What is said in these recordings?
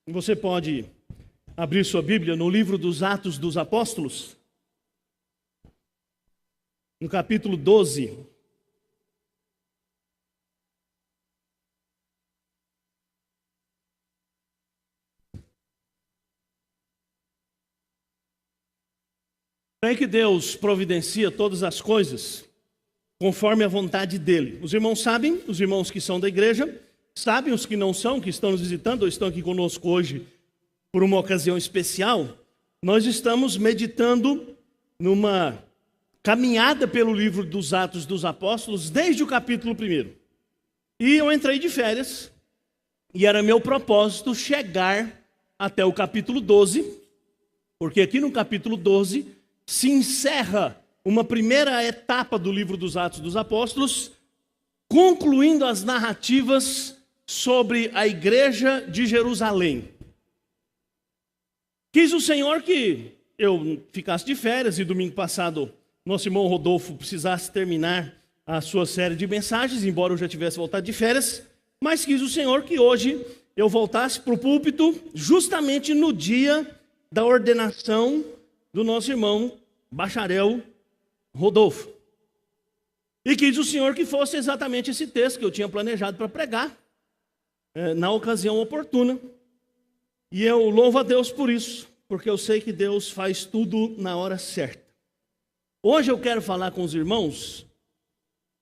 Você pode abrir sua Bíblia no livro dos Atos dos Apóstolos, no capítulo 12. Creio que Deus providencia todas as coisas conforme a vontade dEle. Os irmãos sabem, os irmãos que são da igreja, sabem, os que não são, que estão nos visitando ou estão aqui conosco hoje por uma ocasião especial. Nós estamos meditando numa caminhada pelo livro dos Atos dos Apóstolos desde o capítulo 1. E eu entrei de férias e era meu propósito chegar até o capítulo 12, porque aqui no capítulo 12 se encerra uma primeira etapa do livro dos Atos dos Apóstolos, concluindo as narrativas sobre a igreja de Jerusalém. Quis o Senhor que eu ficasse de férias e domingo passado nosso irmão Rodolfo precisasse terminar a sua série de mensagens, embora eu já tivesse voltado de férias, mas quis o Senhor que hoje eu voltasse para o púlpito justamente no dia da ordenação do nosso irmão bacharel Rodolfo. E quis o Senhor que fosse exatamente esse texto que eu tinha planejado para pregar na ocasião oportuna. E eu louvo a Deus por isso, porque eu sei que Deus faz tudo na hora certa. Hoje eu quero falar com os irmãos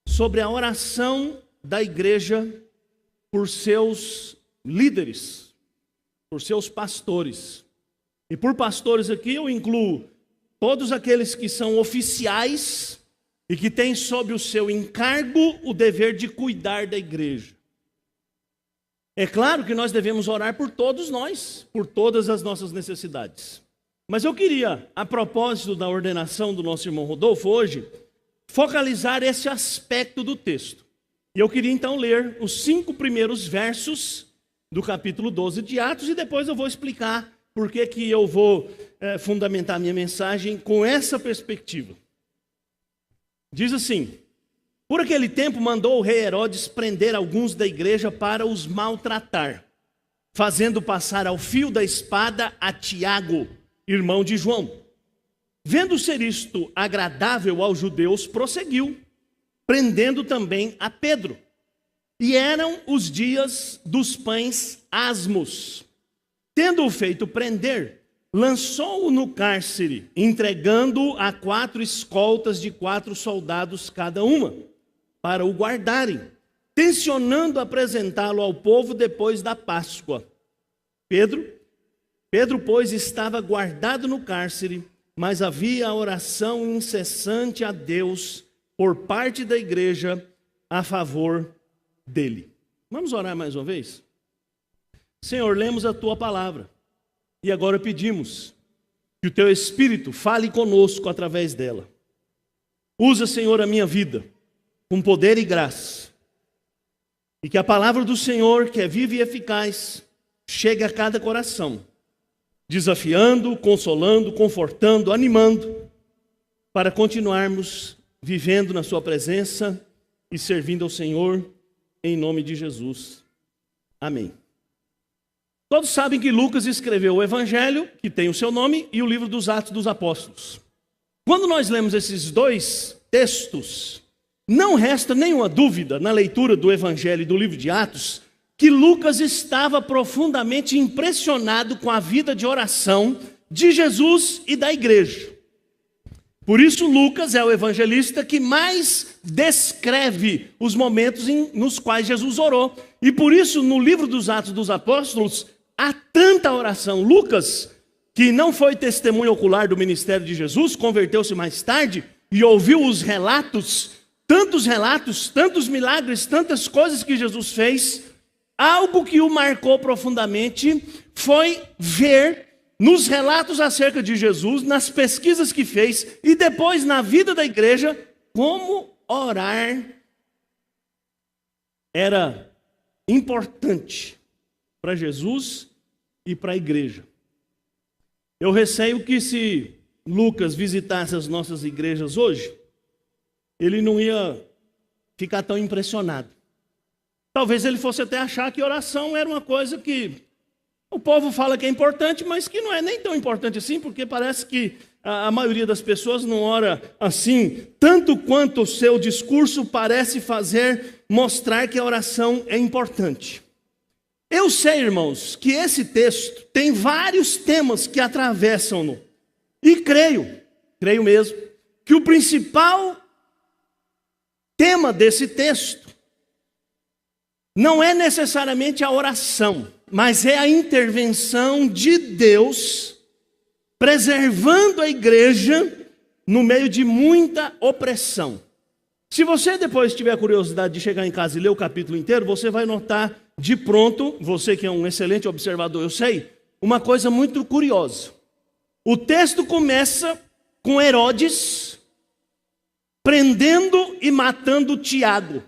sobre a oração da igreja por seus líderes, por seus pastores. E por pastores aqui eu incluo todos aqueles que são oficiais e que têm sob o seu encargo o dever de cuidar da igreja. É claro que nós devemos orar por todos nós, por todas as nossas necessidades. Mas eu queria, a propósito da ordenação do nosso irmão Rodolfo hoje, focalizar esse aspecto do texto. E eu queria então ler os 5 primeiros versos do capítulo 12 de Atos e depois eu vou explicar por que eu vou fundamentar minha mensagem com essa perspectiva. Diz assim: por aquele tempo mandou o rei Herodes prender alguns da igreja para os maltratar, fazendo passar ao fio da espada a Tiago, irmão de João. Vendo ser isto agradável aos judeus, prosseguiu, prendendo também a Pedro. E eram os dias dos pães asmos. Tendo-o feito prender, lançou-o no cárcere, entregando-o a 4 escoltas de 4 soldados cada uma, para o guardarem, tencionando apresentá-lo ao povo depois da Páscoa. Pedro, pois, estava guardado no cárcere, mas havia a oração incessante a Deus por parte da igreja a favor dele. Vamos orar mais uma vez? Senhor, lemos a Tua palavra e agora pedimos que o Teu Espírito fale conosco através dela. Usa, Senhor, a minha vida com poder e graça, e que a palavra do Senhor, que é viva e eficaz, chegue a cada coração, desafiando, consolando, confortando, animando, para continuarmos vivendo na Sua presença e servindo ao Senhor, em nome de Jesus. Amém. Todos sabem que Lucas escreveu o Evangelho, que tem o seu nome, e o livro dos Atos dos Apóstolos. Quando nós lemos esses 2 textos, não resta nenhuma dúvida na leitura do Evangelho e do livro de Atos, que Lucas estava profundamente impressionado com a vida de oração de Jesus e da igreja. Por isso, Lucas é o evangelista que mais descreve os momentos nos quais Jesus orou. E por isso, no livro dos Atos dos Apóstolos, há tanta oração. Lucas, que não foi testemunho ocular do ministério de Jesus, converteu-se mais tarde e ouviu os relatos, tantos milagres, tantas coisas que Jesus fez. Algo que o marcou profundamente foi ver nos relatos acerca de Jesus, nas pesquisas que fez e depois na vida da igreja, como orar era importante para Jesus e para a igreja. Eu receio que se Lucas visitasse as nossas igrejas hoje, ele não ia ficar tão impressionado. Talvez ele fosse até achar que oração era uma coisa que O povo fala que é importante, mas que não é nem tão importante assim, porque parece que a maioria das pessoas não ora assim, tanto quanto o seu discurso parece fazer mostrar que a oração é importante. Eu sei, irmãos, que esse texto tem vários temas que atravessam-no. E creio mesmo, que o principal tema desse texto não é necessariamente a oração, mas é a intervenção de Deus preservando a igreja no meio de muita opressão. Se você depois tiver curiosidade de chegar em casa e ler o capítulo inteiro, você vai notar de pronto, você que é um excelente observador, eu sei, uma coisa muito curiosa. O texto começa com Herodes prendendo e matando Tiago.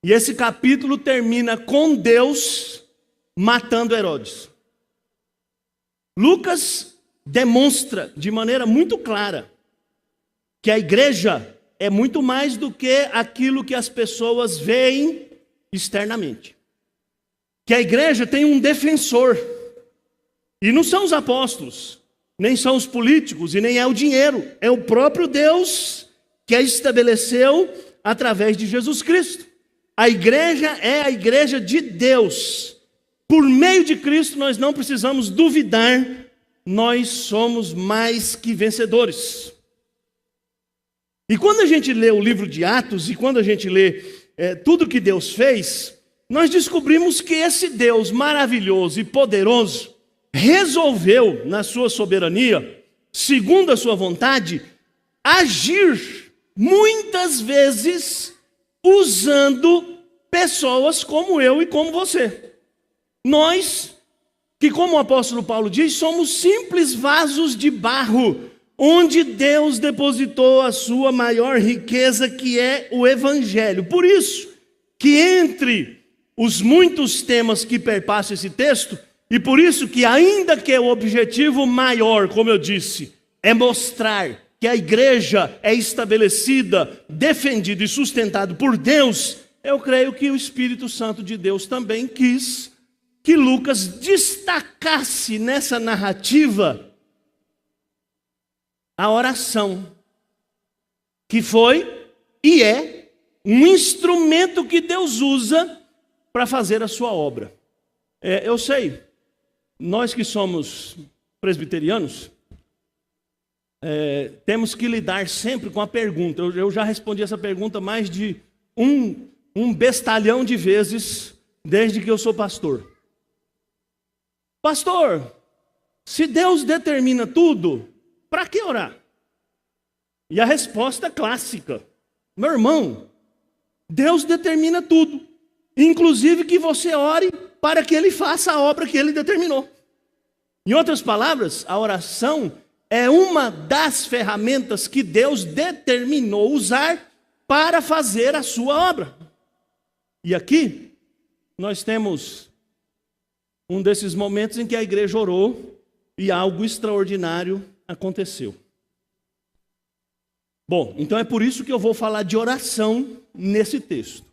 E esse capítulo termina com Deus matando Herodes. Lucas demonstra de maneira muito clara que a igreja é muito mais do que aquilo que as pessoas veem externamente. Que a igreja tem um defensor. E não são os apóstolos, nem são os políticos e nem é o dinheiro. É o próprio Deus que a estabeleceu através de Jesus Cristo. A igreja é a igreja de Deus. Por meio de Cristo nós não precisamos duvidar, nós somos mais que vencedores. E quando a gente lê o livro de Atos e quando a gente lê tudo que Deus fez, nós descobrimos que esse Deus maravilhoso e poderoso resolveu, na sua soberania, segundo a sua vontade, agir muitas vezes usando pessoas como eu e como você. Nós, que como o apóstolo Paulo diz, somos simples vasos de barro, onde Deus depositou a sua maior riqueza, que é o Evangelho. Por isso, que entre os muitos temas que perpassam esse texto, e por isso que ainda que o objetivo maior, como eu disse, é mostrar que a igreja é estabelecida, defendida e sustentada por Deus, eu creio que o Espírito Santo de Deus também quis que Lucas destacasse nessa narrativa a oração, que foi e é um instrumento que Deus usa para fazer a sua obra. Eu sei, nós que somos presbiterianos, temos que lidar sempre com a pergunta. Eu já respondi essa pergunta mais de um bestalhão de vezes desde que eu sou pastor. Pastor, se Deus determina tudo, para que orar? E a resposta clássica: meu irmão, Deus determina tudo, inclusive que você ore para que Ele faça a obra que Ele determinou. Em outras palavras, a oração é uma das ferramentas que Deus determinou usar para fazer a sua obra. E aqui, nós temos um desses momentos em que a igreja orou e algo extraordinário aconteceu. Bom, então é por isso que eu vou falar de oração nesse texto.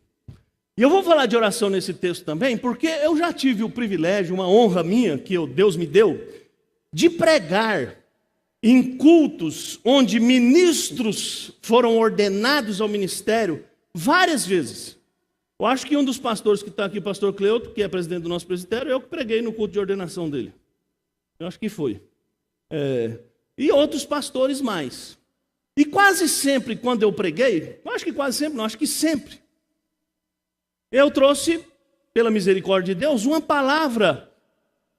E eu vou falar de oração nesse texto também, porque eu já tive o privilégio, uma honra minha, que Deus me deu, de pregar em cultos onde ministros foram ordenados ao ministério várias vezes. Eu acho que um dos pastores que está aqui, o pastor Cleuto, que é presidente do nosso presbitério, eu que preguei no culto de ordenação dele. Eu acho que foi. E outros pastores mais. E quase sempre, quando eu preguei, eu acho que quase sempre, não, acho que sempre, eu trouxe, pela misericórdia de Deus, uma palavra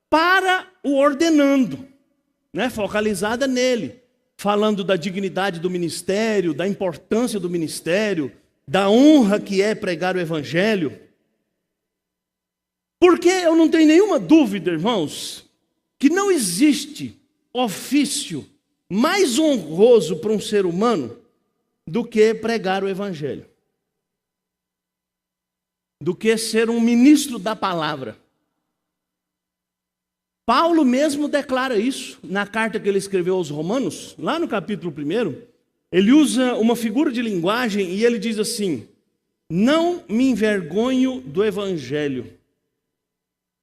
para o ordenando, né, focalizada nele, falando da dignidade do ministério, da importância do ministério, da honra que é pregar o evangelho. Porque eu não tenho nenhuma dúvida, irmãos, que não existe ofício mais honroso para um ser humano do que pregar o evangelho, do que ser um ministro da palavra. Paulo mesmo declara isso na carta que ele escreveu aos Romanos, lá no capítulo 1, ele usa uma figura de linguagem e ele diz assim: não me envergonho do evangelho.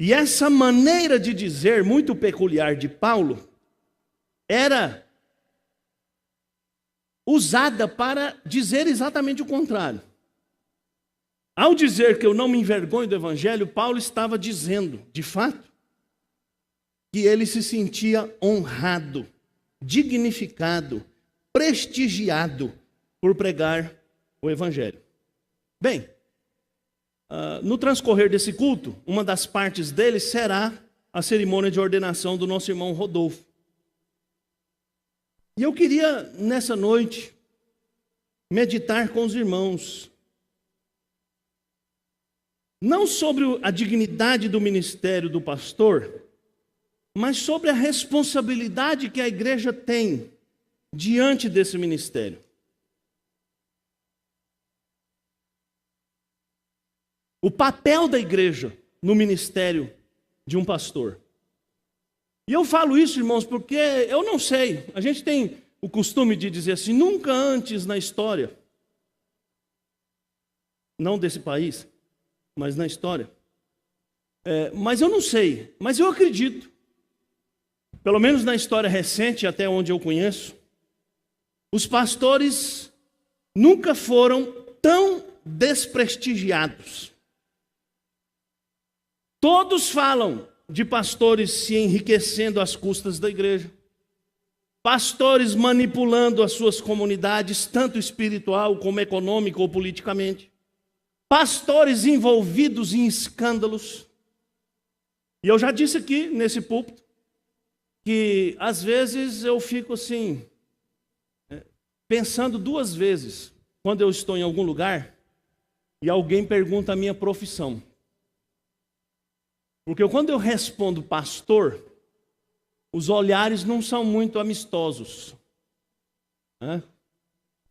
E essa maneira de dizer muito peculiar de Paulo era usada para dizer exatamente o contrário. Ao dizer que eu não me envergonho do Evangelho, Paulo estava dizendo, de fato, que ele se sentia honrado, dignificado, prestigiado por pregar o Evangelho. Bem, no transcorrer desse culto, uma das partes dele será a cerimônia de ordenação do nosso irmão Rodolfo. E eu queria, nessa noite, meditar com os irmãos, não sobre a dignidade do ministério do pastor, mas sobre a responsabilidade que a igreja tem diante desse ministério. O papel da igreja no ministério de um pastor. E eu falo isso, irmãos, porque eu não sei. A gente tem o costume de dizer assim, nunca antes na história, não desse país, mas na história. Mas eu não sei, mas eu acredito, pelo menos na história recente, até onde eu conheço, os pastores nunca foram tão desprestigiados. Todos falam de pastores se enriquecendo às custas da igreja, pastores manipulando as suas comunidades, tanto espiritual como econômico ou politicamente, pastores envolvidos em escândalos. E eu já disse aqui nesse púlpito que às vezes eu fico assim, pensando duas vezes quando eu estou em algum lugar e alguém pergunta a minha profissão. Porque quando eu respondo pastor, os olhares não são muito amistosos. A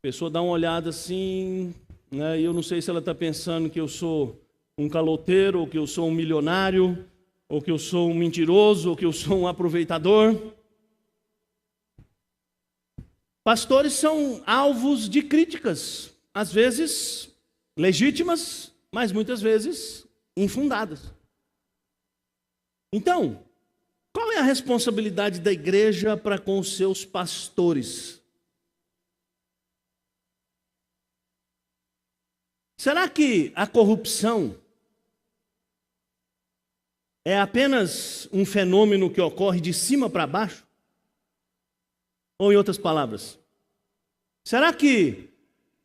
pessoa dá uma olhada assim, e eu não sei se ela está pensando que eu sou um caloteiro, ou que eu sou um milionário, ou que eu sou um mentiroso, ou que eu sou um aproveitador. Pastores são alvos de críticas, às vezes legítimas, mas muitas vezes infundadas. Então, qual é a responsabilidade da igreja para com os seus pastores? Será que a corrupção é apenas um fenômeno que ocorre de cima para baixo? Ou em outras palavras, será que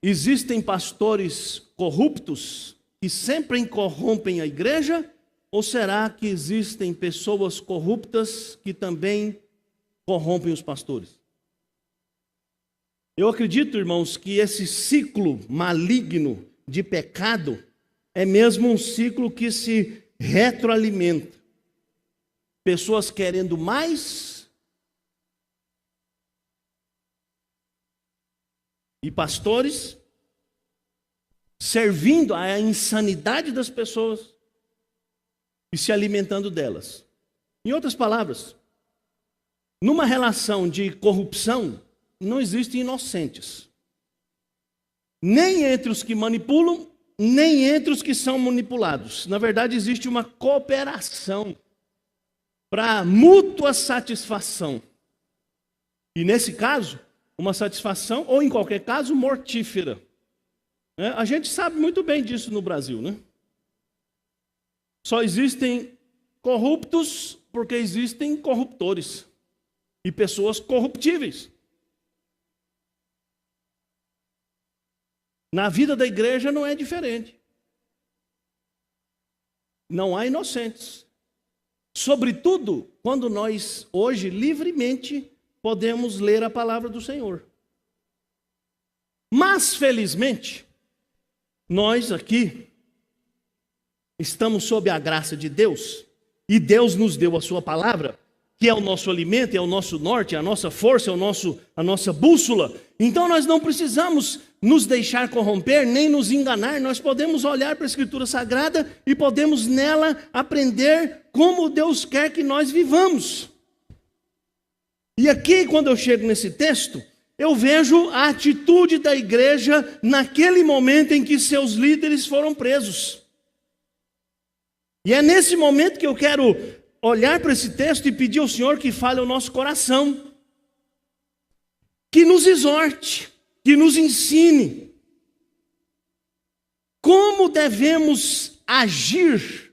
existem pastores corruptos que sempre corrompem a igreja? Ou será que existem pessoas corruptas que também corrompem os pastores? Eu acredito, irmãos, que esse ciclo maligno de pecado é mesmo um ciclo que se retroalimenta. Pessoas querendo mais e pastores servindo à insanidade das pessoas e se alimentando delas. Em outras palavras, numa relação de corrupção, não existem inocentes. Nem entre os que manipulam, nem entre os que são manipulados. Na verdade, existe uma cooperação para mútua satisfação. E nesse caso, uma satisfação, ou em qualquer caso, mortífera. A gente sabe muito bem disso no Brasil, né? Só existem corruptos porque existem corruptores e pessoas corruptíveis. Na vida da igreja não é diferente. Não há inocentes. Sobretudo quando nós hoje livremente podemos ler a palavra do Senhor. Mas felizmente, nós aqui estamos sob a graça de Deus, e Deus nos deu a sua palavra, que é o nosso alimento, é o nosso norte, é a nossa força, é a nossa bússola. Então nós não precisamos nos deixar corromper, nem nos enganar. Nós podemos olhar para a Escritura Sagrada e podemos nela aprender como Deus quer que nós vivamos. E aqui, quando eu chego nesse texto, eu vejo a atitude da igreja naquele momento em que seus líderes foram presos. E é nesse momento que eu quero olhar para esse texto e pedir ao Senhor que fale ao nosso coração, que nos exorte, que nos ensine como devemos agir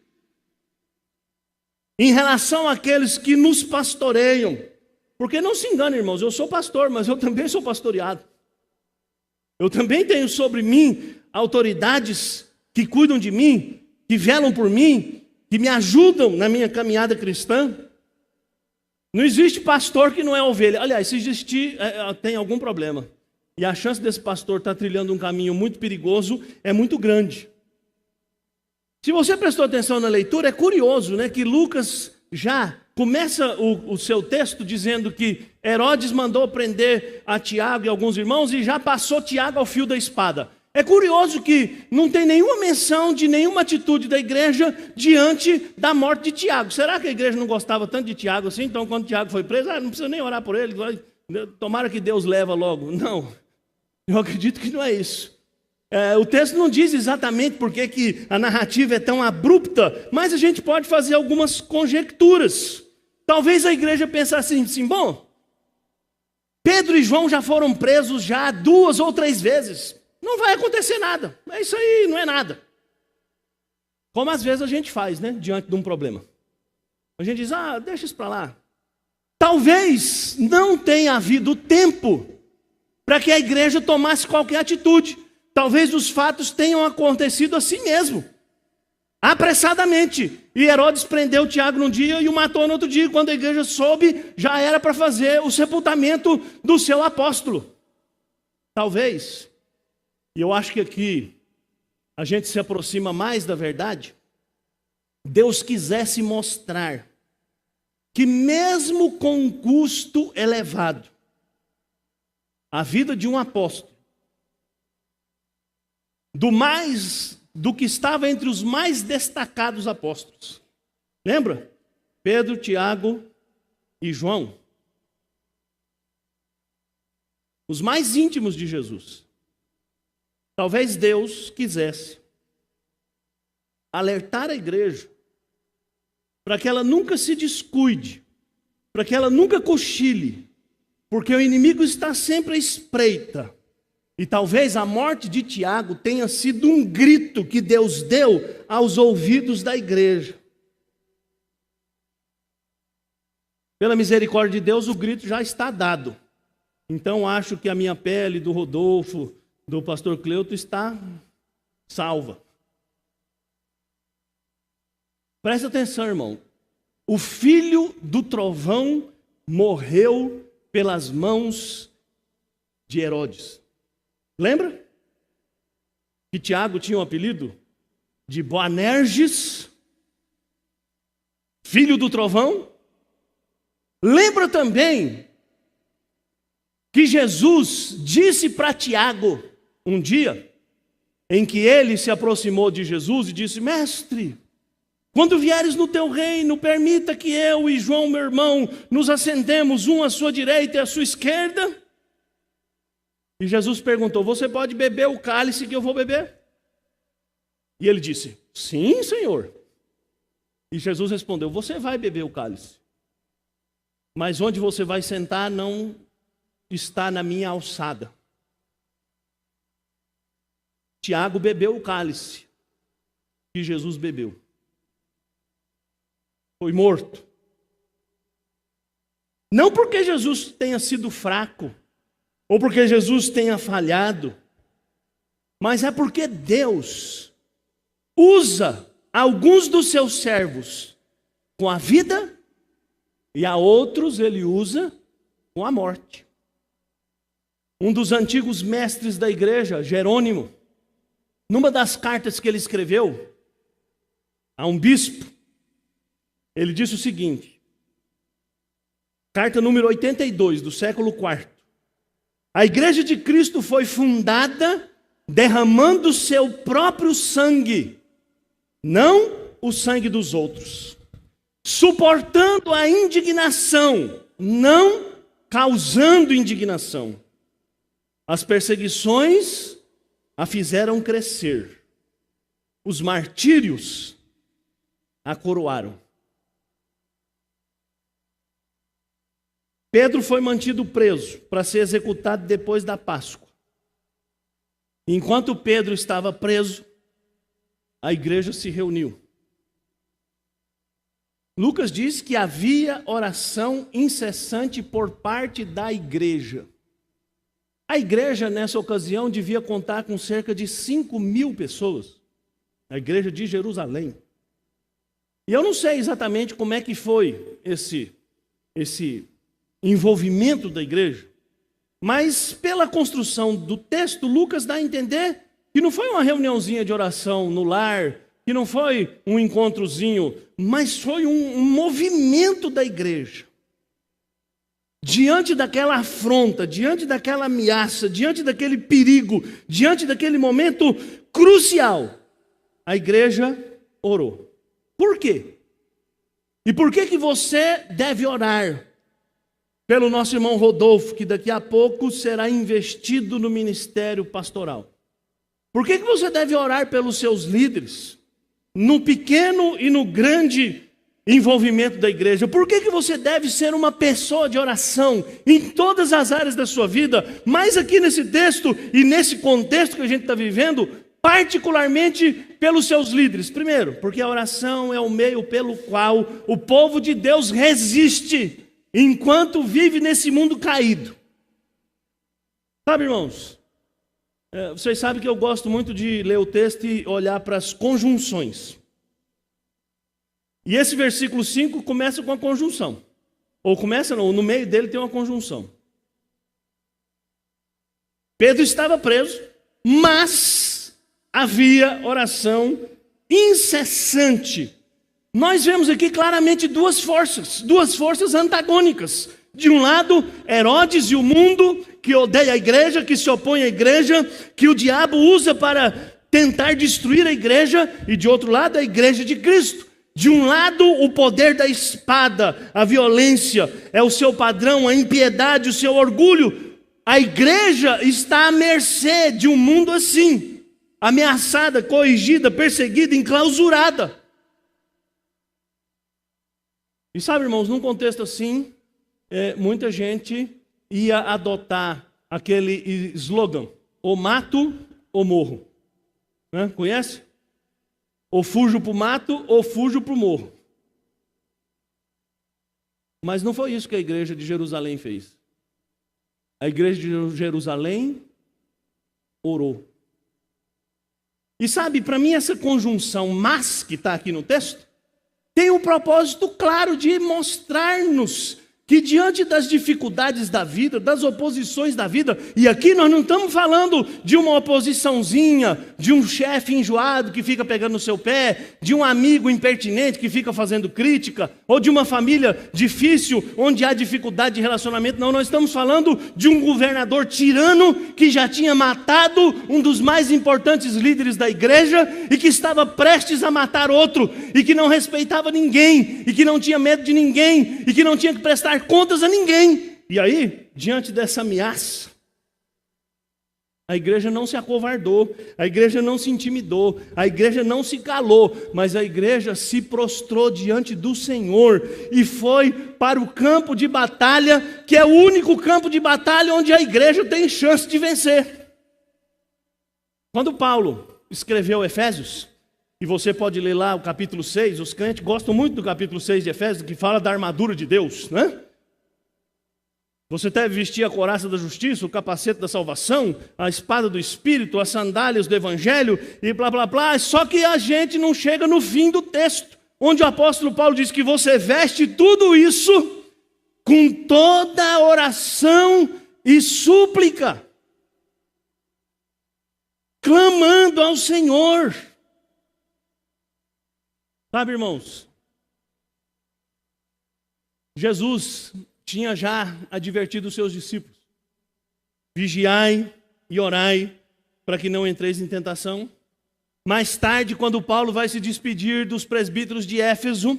em relação àqueles que nos pastoreiam. Porque não se engane, irmãos, eu sou pastor, mas eu também sou pastoreado. Eu também tenho sobre mim autoridades que cuidam de mim, que velam por mim, que me ajudam na minha caminhada cristã. Não existe pastor que não é ovelha. Aliás, se existir, tem algum problema. E a chance desse pastor estar trilhando um caminho muito perigoso é muito grande. Se você prestou atenção na leitura, é curioso, né, que Lucas já começa o seu texto dizendo que Herodes mandou prender a Tiago e alguns irmãos e já passou Tiago ao fio da espada. É curioso que não tem nenhuma menção de nenhuma atitude da igreja diante da morte de Tiago. Será que a igreja não gostava tanto de Tiago assim? Então, quando Tiago foi preso, não precisa nem orar por ele, tomara que Deus leva logo. Não, eu acredito que não é isso. O texto não diz exatamente por que a narrativa é tão abrupta, mas a gente pode fazer algumas conjecturas. Talvez a igreja pensasse assim, bom, Pedro e João já foram presos já 2 ou 3 vezes. Não vai acontecer nada. É isso aí, não é nada. Como às vezes a gente faz, né? Diante de um problema. A gente diz, deixa isso para lá. Talvez não tenha havido tempo para que a igreja tomasse qualquer atitude. Talvez os fatos tenham acontecido assim mesmo. Apressadamente. E Herodes prendeu Tiago num dia e o matou no outro dia. Quando a igreja soube, já era para fazer o sepultamento do seu apóstolo. Talvez. E eu acho que aqui a gente se aproxima mais da verdade. Deus quisesse mostrar que mesmo com um custo elevado, a vida de um apóstolo, do que estava entre os mais destacados apóstolos. Lembra? Pedro, Tiago e João. Os mais íntimos de Jesus. Talvez Deus quisesse alertar a igreja para que ela nunca se descuide, para que ela nunca cochile, porque o inimigo está sempre à espreita. E talvez a morte de Tiago tenha sido um grito que Deus deu aos ouvidos da igreja. Pela misericórdia de Deus, o grito já está dado. Então acho que a minha pele, do Rodolfo, do pastor Cleuto, está salva. Presta atenção, irmão. O filho do trovão morreu pelas mãos de Herodes. Lembra? Que Tiago tinha um apelido de Boanerges, filho do trovão. Lembra também que Jesus disse para Tiago, um dia, em que ele se aproximou de Jesus e disse, mestre, quando vieres no teu reino, permita que eu e João, meu irmão, nos assentemos, um à sua direita e à sua esquerda. E Jesus perguntou, você pode beber o cálice que eu vou beber? E ele disse, sim, Senhor. E Jesus respondeu, você vai beber o cálice, mas onde você vai sentar não está na minha alçada. Tiago bebeu o cálice que Jesus bebeu. Foi morto. Não porque Jesus tenha sido fraco, ou porque Jesus tenha falhado, mas é porque Deus usa alguns dos seus servos com a vida e a outros ele usa com a morte. Um dos antigos mestres da igreja, Jerônimo, numa das cartas que ele escreveu a um bispo, ele disse o seguinte, carta número 82 do século IV. A igreja de Cristo foi fundada derramando seu próprio sangue, não o sangue dos outros, suportando a indignação, não causando indignação. As perseguições a fizeram crescer. Os martírios a coroaram. Pedro foi mantido preso para ser executado depois da Páscoa. Enquanto Pedro estava preso, a igreja se reuniu. Lucas diz que havia oração incessante por parte da igreja. A igreja, nessa ocasião, devia contar com cerca de 5.000 pessoas. A igreja de Jerusalém. E eu não sei exatamente como é que foi esse envolvimento da igreja. Mas pela construção do texto, Lucas dá a entender que não foi uma reuniãozinha de oração no lar, que não foi um encontrozinho, mas foi um movimento da igreja. Diante daquela afronta, diante daquela ameaça, diante daquele perigo, diante daquele momento crucial, a igreja orou. Por quê? E por que você deve orar pelo nosso irmão Rodolfo, que daqui a pouco será investido no ministério pastoral? Por que você deve orar pelos seus líderes, no pequeno e no grande envolvimento da igreja? Por que você deve ser uma pessoa de oração em todas as áreas da sua vida, mas aqui nesse texto e nesse contexto que a gente está vivendo, particularmente pelos seus líderes? Primeiro, porque a oração é o meio pelo qual o povo de Deus resiste enquanto vive nesse mundo caído. Sabe, irmãos, vocês sabem que eu gosto muito de ler o texto e olhar para as conjunções. E esse versículo 5 começa com a conjunção. Ou começa não, no meio dele tem uma conjunção. Pedro estava preso, mas havia oração incessante. Nós vemos aqui claramente duas forças antagônicas. De um lado, Herodes e o mundo, que odeia a igreja, que se opõe à igreja, que o diabo usa para tentar destruir a igreja, e de outro lado, a igreja de Cristo. De um lado, o poder da espada, a violência, é o seu padrão, a impiedade, o seu orgulho. A igreja está à mercê de um mundo assim, ameaçada, corrigida, perseguida, enclausurada. E sabe, irmãos, num contexto assim, muita gente ia adotar aquele slogan: ou mato ou morro. Né? Conhece? Ou fujo para o mato ou fujo para o morro. Mas não foi isso que a igreja de Jerusalém fez. A igreja de Jerusalém orou. E sabe, para mim essa conjunção mas que está aqui no texto tem um propósito claro de mostrar-nos que diante das dificuldades da vida, das oposições da vida, e aqui nós não estamos falando de uma oposiçãozinha, de um chefe enjoado que fica pegando no seu pé, de um amigo impertinente que fica fazendo crítica, ou de uma família difícil onde há dificuldade de relacionamento. Não, nós estamos falando de um governador tirano que já tinha matado um dos mais importantes líderes da igreja e que estava prestes a matar outro, e que não respeitava ninguém, e que não tinha medo de ninguém, e que não tinha que prestar contas a ninguém. E aí, diante dessa ameaça, a igreja não se acovardou, a igreja não se intimidou, a igreja não se calou, mas a igreja se prostrou diante do Senhor e foi para o campo de batalha, que é o único campo de batalha onde a igreja tem chance de vencer. Quando Paulo escreveu Efésios, e você pode ler lá o capítulo 6, os crentes gostam muito do capítulo 6 de Efésios, que fala da armadura de Deus, né? Você deve vestir a couraça da justiça, o capacete da salvação, a espada do Espírito, as sandálias do Evangelho e blá blá blá. Só que a gente não chega no fim do texto, onde o apóstolo Paulo diz que você veste tudo isso com toda oração e súplica, clamando ao Senhor. Sabe, irmãos, Jesus tinha já advertido os seus discípulos: vigiai e orai para que não entreis em tentação. Mais tarde, quando Paulo vai se despedir dos presbíteros de Éfeso,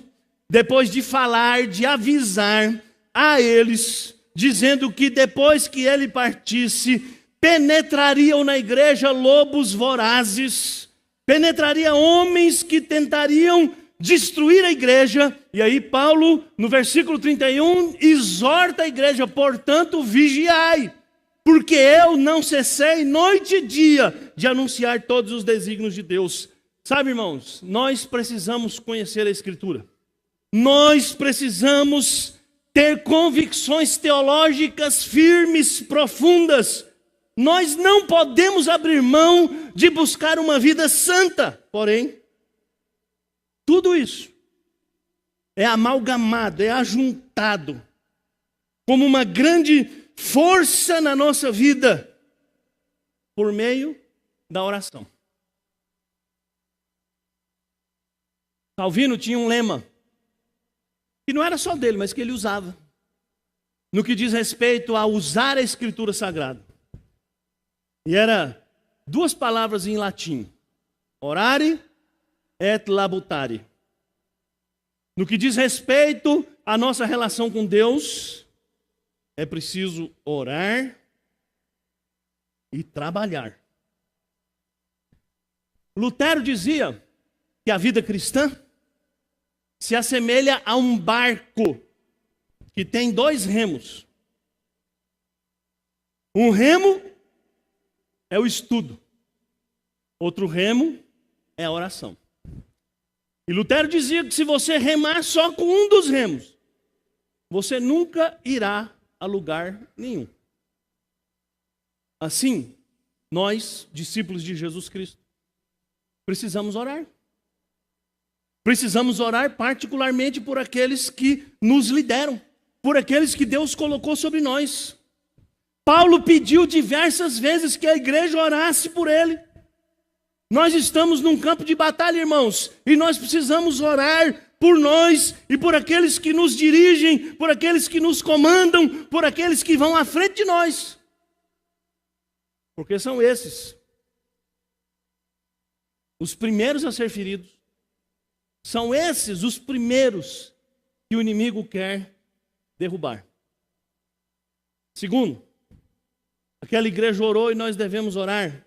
depois de falar, de avisar a eles, dizendo que depois que ele partisse, penetrariam na igreja lobos vorazes, penetraria homens que tentariam destruir a igreja. E aí Paulo, no versículo 31, exorta a igreja: portanto, vigiai, porque eu não cessei noite e dia de anunciar todos os desígnios de Deus. Sabe, irmãos, nós precisamos conhecer a Escritura. Nós precisamos ter convicções teológicas firmes, profundas. Nós não podemos abrir mão de buscar uma vida santa. Porém, tudo isso é amalgamado, é ajuntado como uma grande força na nossa vida por meio da oração. Calvino tinha um lema, que não era só dele, mas que ele usava, no que diz respeito a usar a Escritura Sagrada. E era duas palavras em latim: orare et labutare. No que diz respeito à nossa relação com Deus, é preciso orar e trabalhar. Lutero dizia que a vida cristã se assemelha a um barco que tem dois remos. Um remo é o estudo, outro remo é a oração. E Lutero dizia que se você remar só com um dos remos, você nunca irá a lugar nenhum. Assim, nós, discípulos de Jesus Cristo, precisamos orar. Precisamos orar particularmente por aqueles que nos lideram, por aqueles que Deus colocou sobre nós. Paulo pediu diversas vezes que a igreja orasse por ele. Nós estamos num campo de batalha, irmãos, e nós precisamos orar por nós e por aqueles que nos dirigem, por aqueles que nos comandam, por aqueles que vão à frente de nós. Porque são esses os primeiros a ser feridos. São esses os primeiros que o inimigo quer derrubar. Segundo, aquela igreja orou e nós devemos orar.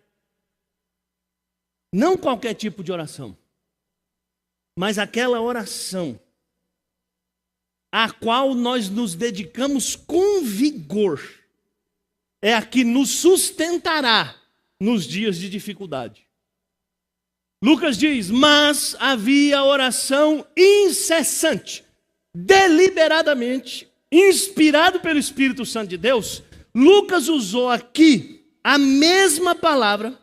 Não qualquer tipo de oração, mas aquela oração a qual nós nos dedicamos com vigor, é a que nos sustentará nos dias de dificuldade. Lucas diz: mas havia oração incessante, deliberadamente, inspirado pelo Espírito Santo de Deus. Lucas usou aqui a mesma palavra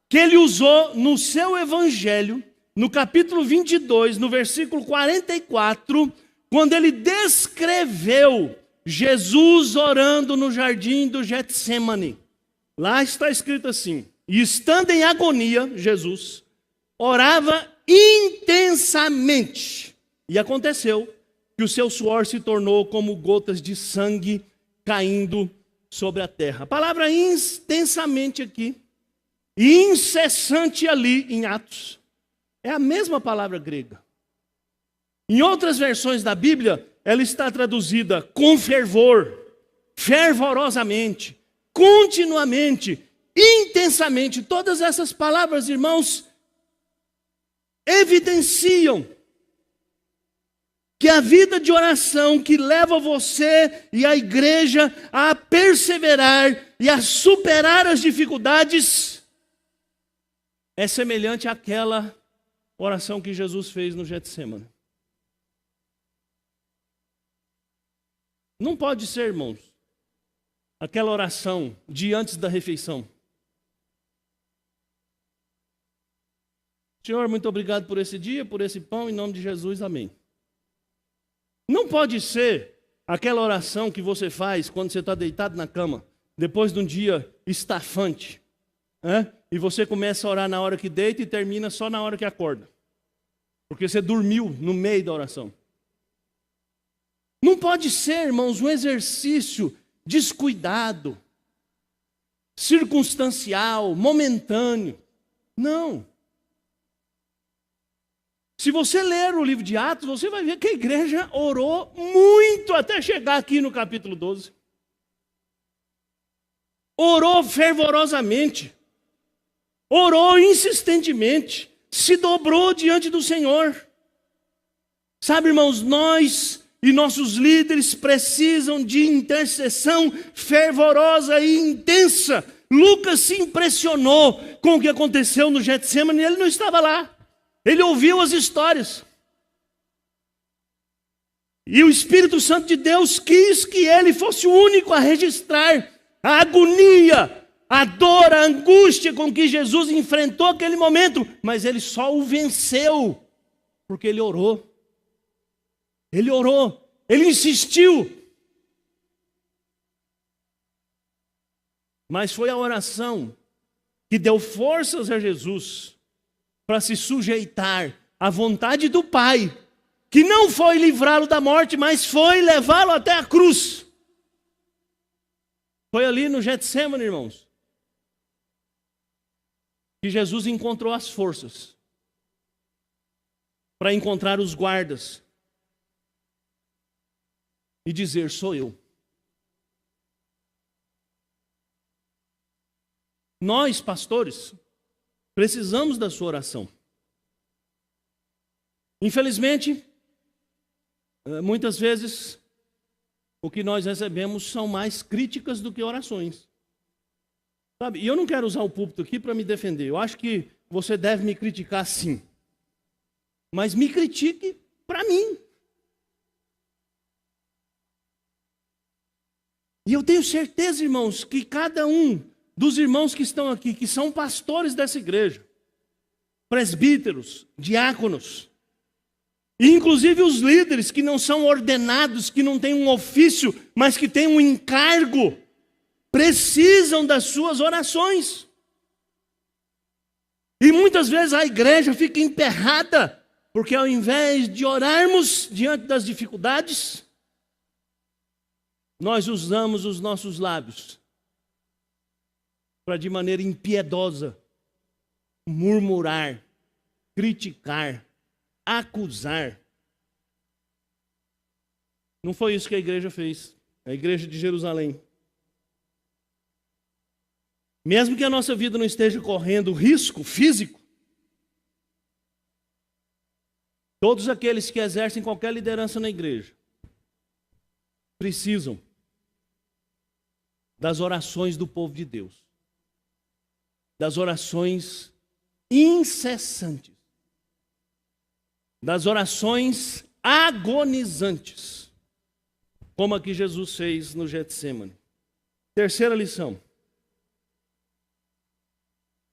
que ele usou no seu evangelho, no capítulo 22, no versículo 44, quando ele descreveu Jesus orando no jardim do Getsêmani. Lá está escrito assim: e estando em agonia, Jesus orava intensamente, e aconteceu que o seu suor se tornou como gotas de sangue caindo sobre a terra. A palavra intensamente aqui e incessante ali em Atos é a mesma palavra grega. Em outras versões da Bíblia, ela está traduzida com fervor, fervorosamente, continuamente, intensamente. Todas essas palavras, irmãos, evidenciam que a vida de oração que leva você e a igreja a perseverar e a superar as dificuldades é semelhante àquela oração que Jesus fez no Getsêmani. Não pode ser, irmãos, aquela oração de antes da refeição. Senhor, muito obrigado por esse dia, por esse pão, em nome de Jesus, amém. Não pode ser aquela oração que você faz quando você está deitado na cama, depois de um dia estafante, e você começa a orar na hora que deita e termina só na hora que acorda, porque você dormiu no meio da oração. Não pode ser, irmãos, um exercício descuidado, circunstancial, momentâneo. Não. Se você ler o livro de Atos, você vai ver que a igreja orou muito até chegar aqui no capítulo 12. Orou fervorosamente, orou insistentemente, se dobrou diante do Senhor. Sabe, irmãos, nós e nossos líderes precisam de intercessão fervorosa e intensa. Lucas se impressionou com o que aconteceu no Getsemane e ele não estava lá. Ele ouviu as histórias. E o Espírito Santo de Deus quis que ele fosse o único a registrar a agonia, a dor, a angústia com que Jesus enfrentou aquele momento. Mas ele só o venceu porque ele orou. Ele orou, ele insistiu. Mas foi a oração que deu forças a Jesus para se sujeitar à vontade do Pai, que não foi livrá-lo da morte, mas foi levá-lo até a cruz. Foi ali no Getsemane, irmãos, que Jesus encontrou as forças para encontrar os guardas e dizer: sou eu. Nós, pastores, precisamos da sua oração. Infelizmente, muitas vezes, o que nós recebemos são mais críticas do que orações. Sabe? E eu não quero usar o púlpito aqui para me defender. Eu acho que você deve me criticar sim. Mas me critique para mim. E eu tenho certeza, irmãos, que cada um dos irmãos que estão aqui, que são pastores dessa igreja, presbíteros, diáconos, e inclusive os líderes que não são ordenados, que não têm um ofício, mas que têm um encargo, precisam das suas orações. E muitas vezes a igreja fica emperrada, porque ao invés de orarmos diante das dificuldades, nós usamos os nossos lábios para, de maneira impiedosa, murmurar, criticar, acusar. Não foi isso que a igreja fez, a igreja de Jerusalém. Mesmo que a nossa vida não esteja correndo risco físico, todos aqueles que exercem qualquer liderança na igreja precisam das orações do povo de Deus, das orações incessantes, das orações agonizantes, como a que Jesus fez no Getsemane. Terceira lição.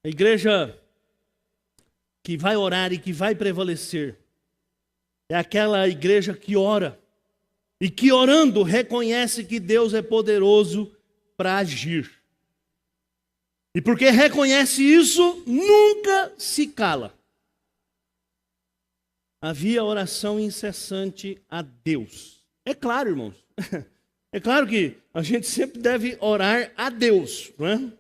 A igreja que vai orar e que vai prevalecer é aquela igreja que ora e que orando reconhece que Deus é poderoso para agir. E porque reconhece isso, nunca se cala. Havia oração incessante a Deus. É claro, irmãos. É claro que a gente sempre deve orar a Deus, não é?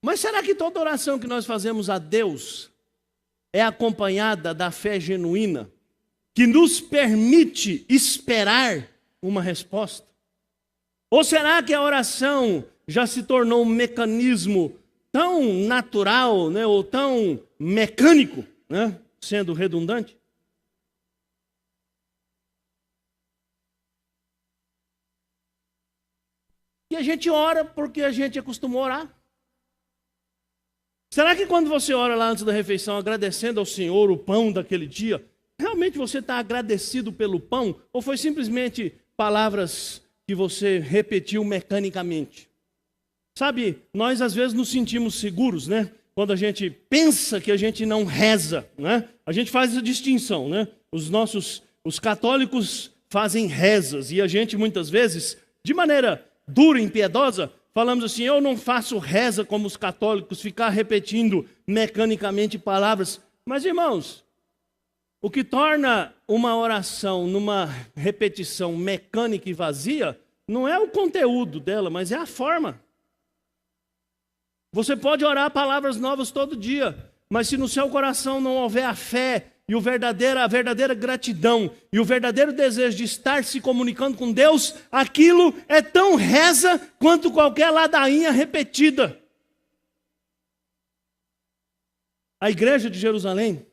Mas será que toda oração que nós fazemos a Deus é acompanhada da fé genuína, que nos permite esperar uma resposta? Ou será que a oração já se tornou um mecanismo tão natural, né, ou tão mecânico, né, sendo redundante? E a gente ora porque a gente acostumou a orar. Será que quando você ora lá antes da refeição, agradecendo ao Senhor o pão daquele dia, realmente você está agradecido pelo pão? Ou foi simplesmente palavras que você repetiu mecanicamente? Sabe, nós às vezes nos sentimos seguros, né? Quando a gente pensa que a gente não reza, né? A gente faz essa distinção, né? Os católicos fazem rezas e a gente muitas vezes, de maneira dura e impiedosa, falamos assim: eu não faço reza como os católicos, ficar repetindo mecanicamente palavras. Mas, irmãos, o que torna uma oração numa repetição mecânica e vazia não é o conteúdo dela, mas é a forma. Você pode orar palavras novas todo dia, mas se no seu coração não houver a fé e a verdadeira gratidão e o verdadeiro desejo de estar se comunicando com Deus, aquilo é tão reza quanto qualquer ladainha repetida. A igreja de Jerusalém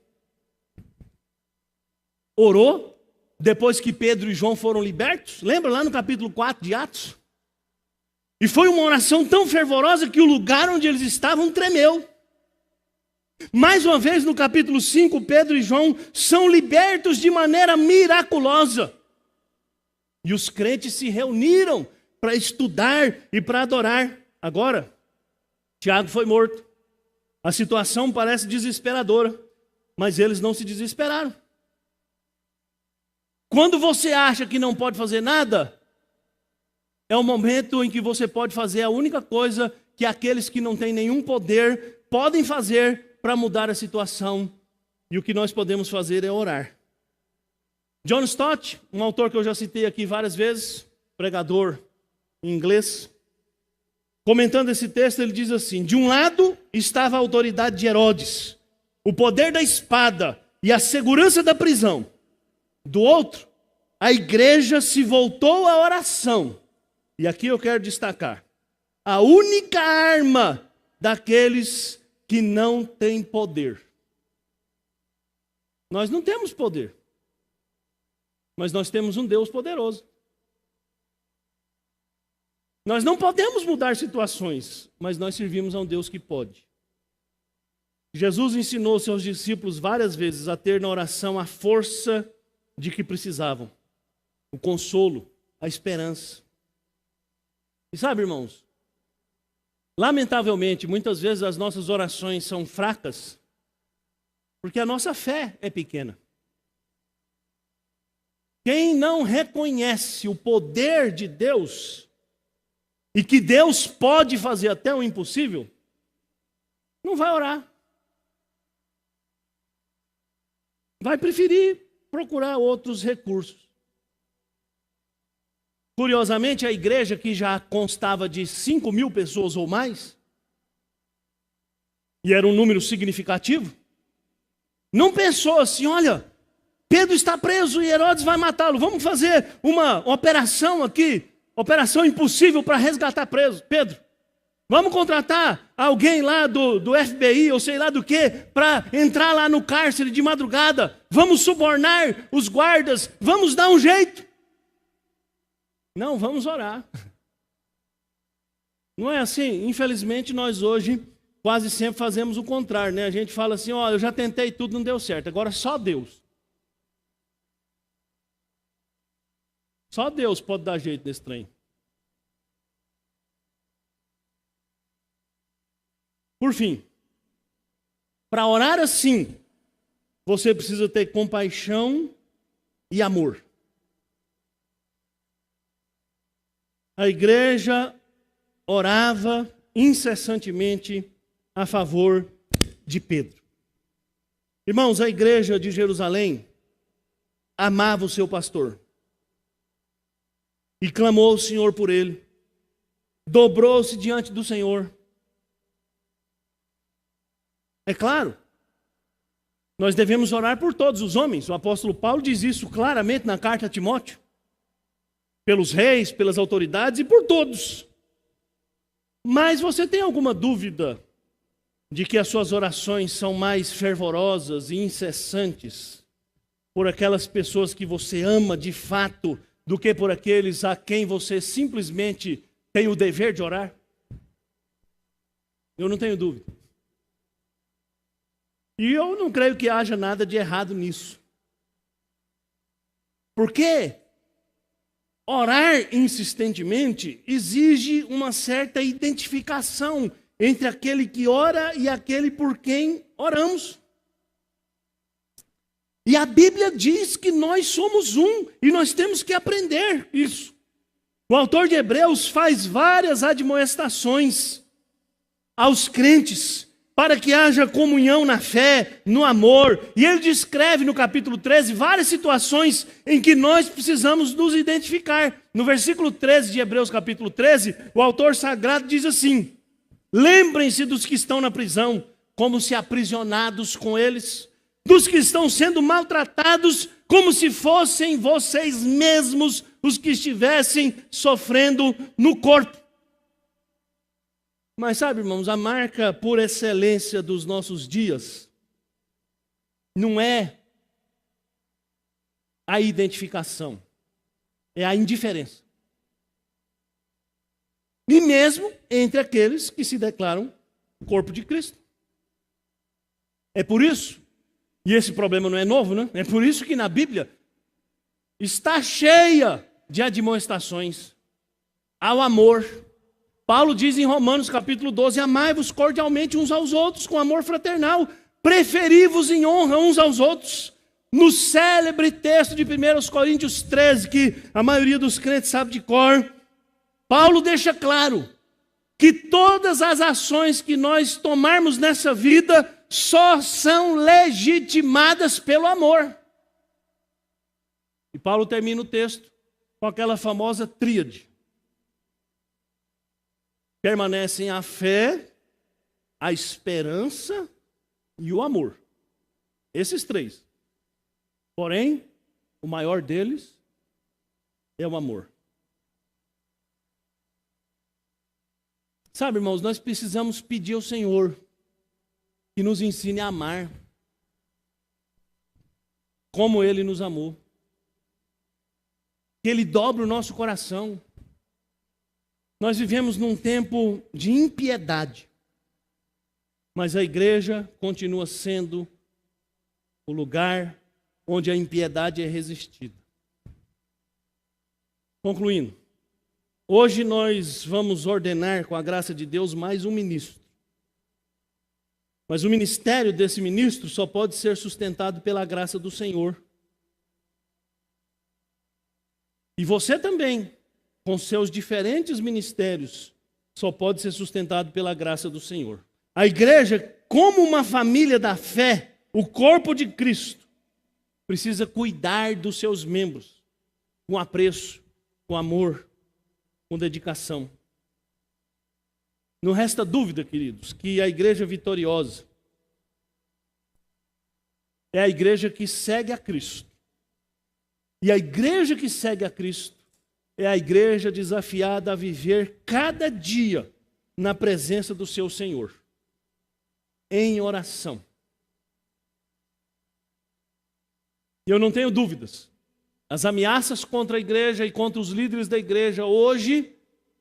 orou depois que Pedro e João foram libertos. Lembra lá no capítulo 4 de Atos? E foi uma oração tão fervorosa que o lugar onde eles estavam tremeu. Mais uma vez, no capítulo 5, Pedro e João são libertos de maneira miraculosa. E os crentes se reuniram para estudar e para adorar. Agora, Tiago foi morto. A situação parece desesperadora, mas eles não se desesperaram. Quando você acha que não pode fazer nada, é o momento em que você pode fazer a única coisa que aqueles que não têm nenhum poder podem fazer para mudar a situação. E o que nós podemos fazer é orar. John Stott, um autor que eu já citei aqui várias vezes, pregador em inglês, comentando esse texto, ele diz assim: de um lado estava a autoridade de Herodes, o poder da espada e a segurança da prisão. Do outro, a igreja se voltou à oração. E aqui eu quero destacar: a única arma daqueles que não têm poder. Nós não temos poder, mas nós temos um Deus poderoso. Nós não podemos mudar situações, mas nós servimos a um Deus que pode. Jesus ensinou seus discípulos várias vezes a ter na oração a força de que precisavam, o consolo, a esperança. E sabe, irmãos, lamentavelmente, muitas vezes as nossas orações são fracas, porque a nossa fé é pequena. Quem não reconhece o poder de Deus e que Deus pode fazer até o impossível, não vai orar. Vai preferir procurar outros recursos. Curiosamente, a igreja, que já constava de 5.000 pessoas ou mais, e era um número significativo, não pensou assim: olha, Pedro está preso e Herodes vai matá-lo, vamos fazer uma operação aqui, operação impossível para resgatar Pedro. Vamos contratar alguém lá do FBI, ou sei lá do que, para entrar lá no cárcere de madrugada. Vamos subornar os guardas, vamos dar um jeito. Não, vamos orar. Não é assim? Infelizmente, nós hoje quase sempre fazemos o contrário, né? A gente fala assim: ó, eu já tentei tudo, não deu certo, agora só Deus. Só Deus pode dar jeito nesse trem. Por fim, para orar assim, você precisa ter compaixão e amor. A igreja orava incessantemente a favor de Pedro. Irmãos, a igreja de Jerusalém amava o seu pastor e clamou ao Senhor por ele, dobrou-se diante do Senhor. É claro, nós devemos orar por todos os homens. O apóstolo Paulo diz isso claramente na carta a Timóteo. Pelos reis, pelas autoridades e por todos. Mas você tem alguma dúvida de que as suas orações são mais fervorosas e incessantes por aquelas pessoas que você ama de fato do que por aqueles a quem você simplesmente tem o dever de orar? Eu não tenho dúvida. E eu não creio que haja nada de errado nisso. Porque orar insistentemente exige uma certa identificação entre aquele que ora e aquele por quem oramos. E a Bíblia diz que nós somos um e nós temos que aprender isso. O autor de Hebreus faz várias admoestações aos crentes para que haja comunhão na fé, no amor. E ele descreve no capítulo 13 várias situações em que nós precisamos nos identificar. No versículo 13 de Hebreus capítulo 13, o autor sagrado diz assim: lembrem-se dos que estão na prisão, como se aprisionados com eles, dos que estão sendo maltratados, como se fossem vocês mesmos os que estivessem sofrendo no corpo. Mas sabe, irmãos, a marca por excelência dos nossos dias não é a identificação, é a indiferença. E mesmo entre aqueles que se declaram corpo de Cristo. É por isso, e esse problema não é novo, né? É por isso que na Bíblia está cheia de admoestações ao amor. Paulo diz em Romanos capítulo 12, amai-vos cordialmente uns aos outros com amor fraternal, preferi-vos em honra uns aos outros. No célebre texto de 1 Coríntios 13, que a maioria dos crentes sabe de cor, Paulo deixa claro que todas as ações que nós tomarmos nessa vida só são legitimadas pelo amor. E Paulo termina o texto com aquela famosa tríade. Permanecem a fé, a esperança e o amor. Esses três. Porém, o maior deles é o amor. Sabe, irmãos, nós precisamos pedir ao Senhor que nos ensine a amar como Ele nos amou. Que Ele dobre o nosso coração. Nós vivemos num tempo de impiedade, mas a igreja continua sendo o lugar onde a impiedade é resistida. Concluindo, hoje nós vamos ordenar, com a graça de Deus, mais um ministro. Mas o ministério desse ministro só pode ser sustentado pela graça do Senhor. E você também, com seus diferentes ministérios, só pode ser sustentado pela graça do Senhor. A igreja, como uma família da fé, o corpo de Cristo, precisa cuidar dos seus membros com apreço, com amor, com dedicação. Não resta dúvida, queridos, que a igreja vitoriosa é a igreja que segue a Cristo. E a igreja que segue a Cristo é a igreja desafiada a viver cada dia na presença do seu Senhor, em oração. E eu não tenho dúvidas, as ameaças contra a igreja e contra os líderes da igreja hoje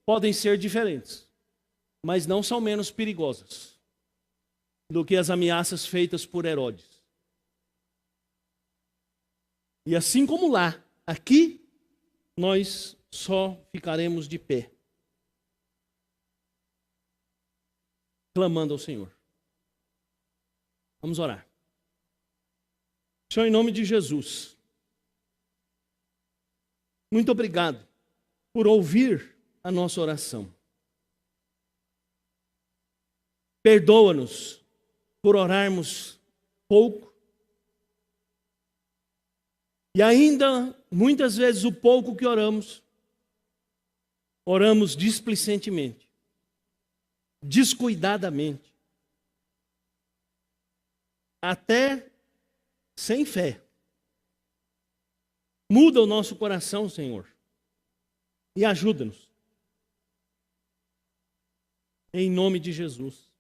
podem ser diferentes, mas não são menos perigosas do que as ameaças feitas por Herodes. E assim como lá, aqui nós só ficaremos de pé, clamando ao Senhor. Vamos orar. Senhor, em nome de Jesus, muito obrigado por ouvir a nossa oração. Perdoa-nos por orarmos pouco. E ainda, muitas vezes, o pouco que oramos displicentemente, descuidadamente, até sem fé. Muda o nosso coração, Senhor, e ajuda-nos. Em nome de Jesus.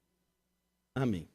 Amém.